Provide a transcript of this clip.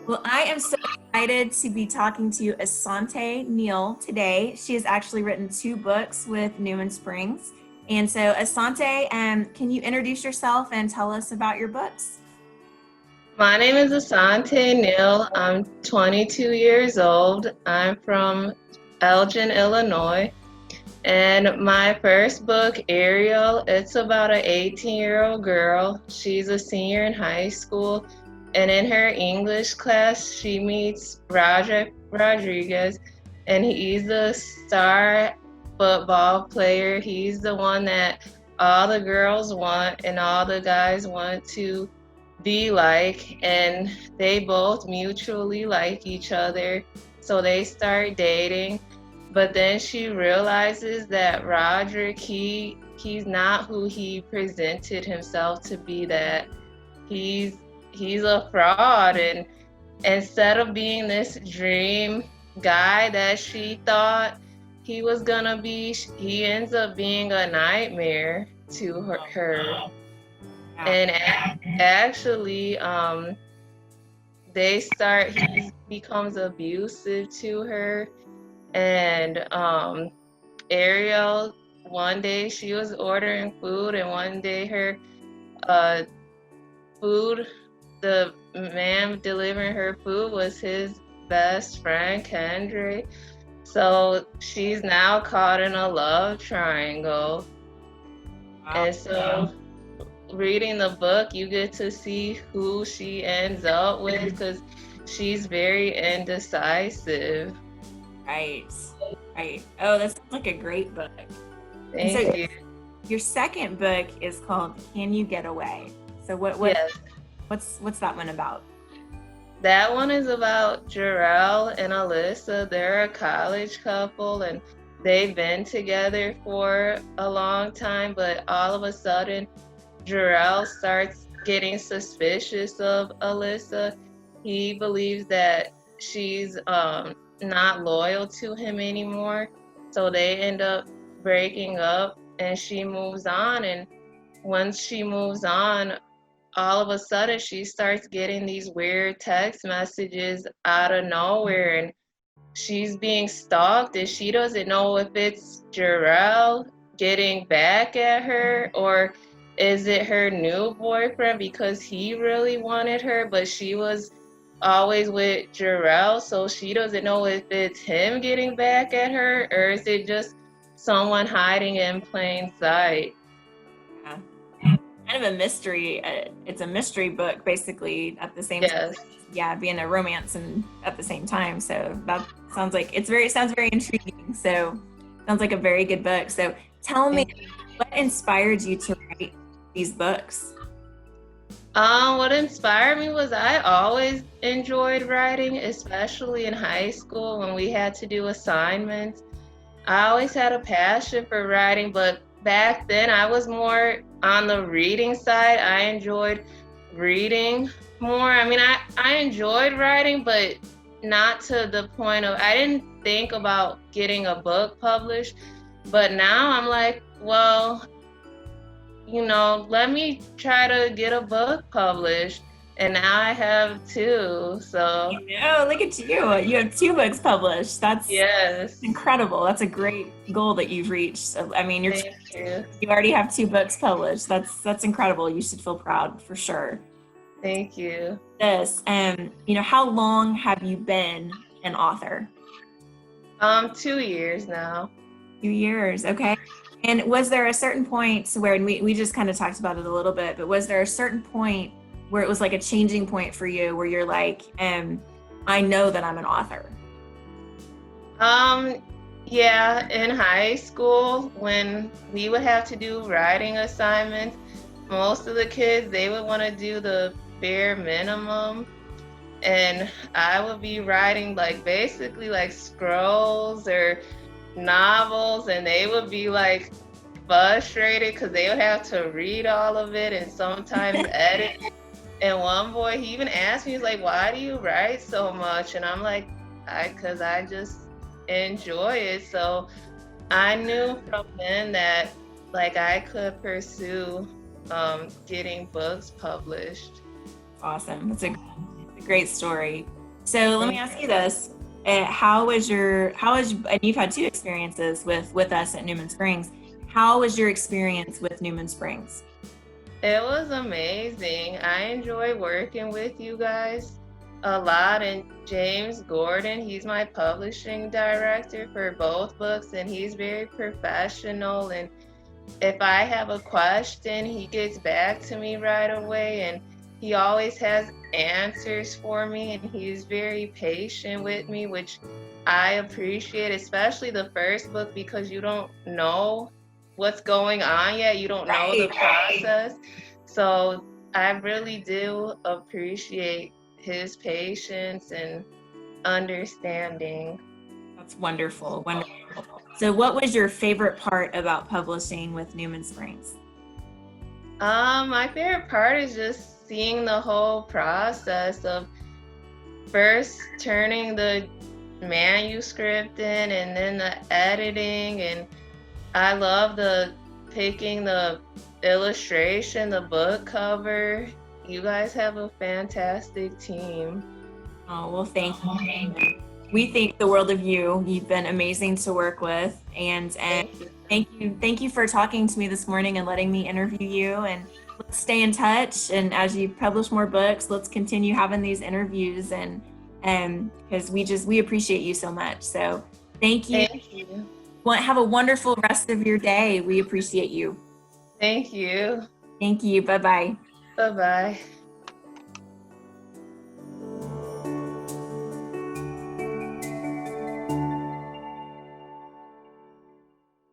Well, I am so excited to be talking to Asante Neal today. She has actually written two books with Newman Springs. And so, Asante, can you introduce yourself and tell us about your books? My name is Asante Neal. I'm 22 years old. I'm from Elgin, Illinois. And my first book, Ariel, it's about an 18-year-old girl. She's a senior in high school. And in her English class, she meets Roger Rodriguez, and he's a star football player. He's the one that all the girls want and all the guys want to be like, and they both mutually like each other. So they start dating. But then she realizes that Roderick, he's not who he presented himself to be, that he's he's a fraud, and instead of being this dream guy that she thought he was gonna be, he ends up being a nightmare to her. Yeah. And actually, he becomes abusive to her. And Ariel, one day she was ordering food, and one day her uh, food, the man delivering her food was his best friend, Kendrick. So she's now caught in a love triangle. Wow. And so reading the book, you get to see who she ends up with because she's very indecisive. Right. Right. Oh, that sounds like a great book. And so Thank you. your second book is called Can You Get Away? So Yes, what's that one about? that one is about Jarrell and Alyssa. They're a college couple and they've been together for a long time, but all of a sudden, Jarrell starts getting suspicious of Alyssa. He believes that she's not loyal to him anymore. So they end up breaking up and she moves on. And once she moves on, all of a sudden she starts getting these weird text messages out of nowhere, and she's being stalked and she doesn't know if it's Jarrell getting back at her or is it her new boyfriend because he really wanted her, but she was always with Jarrell, so she doesn't know if it's him getting back at her or is it just someone hiding in plain sight. Yeah. Kind of a mystery. It's a mystery book, basically, at the same time. Yes. Yeah, being a romance and at the same time. So that sounds like sounds very intriguing. So sounds like a very good book. So tell me, what inspired you to write these books? What inspired me was I always enjoyed writing, especially in high school when we had to do assignments. I always had a passion for writing, but back then I was more on the reading side. I enjoyed reading more. I mean, I enjoyed writing, but not to the point of, I didn't think about getting a book published. But now I'm like, well, let me try to get a book published. And now I have two. So, Oh, look at you. You have two books published. That's yes, incredible. That's a great goal that you've reached. So, I mean, thank you. you already have two books published. That's incredible. You should feel proud for sure. Thank you. This, how long have you been an author? 2 years now. 2 years, okay. And was there a certain point where, and we just kind of talked about it a little bit, but was there a certain point where it was like a changing point for you where you're like, I know that I'm an author? Um, yeah, in high school, when we would have to do writing assignments, most of the kids, they would want to do the bare minimum. And I would be writing like basically like scrolls or novels, and they would be like frustrated because they would have to read all of it and sometimes edit. And one boy, he even asked me, he's like, "Why do you write so much?" And I'm like, because I just enjoy it. So I knew from then that like I could pursue getting books published. Awesome. That's a great story. So let me Thank ask you this. And you've had two experiences with us at Newman Springs. How was your experience with Newman Springs? It was amazing. I enjoy working with you guys a lot. And James Gordon, he's my publishing director for both books, and he's very professional. And if I have a question, he gets back to me right away, and he always has answers for me, and he's very patient with me, which I appreciate, especially the first book because you don't know what's going on yet. You don't know the Right. process. So I really do appreciate his patience and understanding. That's wonderful. Wonderful. So what was your favorite part about publishing with Newman Springs? My favorite part is just seeing the whole process of first turning the manuscript in and then the editing, and I love the picking the illustration, the book cover. You guys have a fantastic team. Oh, well, thank you. We think the world of you. You've been amazing to work with, and Thank you. thank you for talking to me this morning and letting me interview you. And let's stay in touch. And as you publish more books, let's continue having these interviews, and because we appreciate you so much. So thank you. Thank you. Have a wonderful rest of your day. We appreciate you. Thank you. Thank you. Bye bye. Bye bye.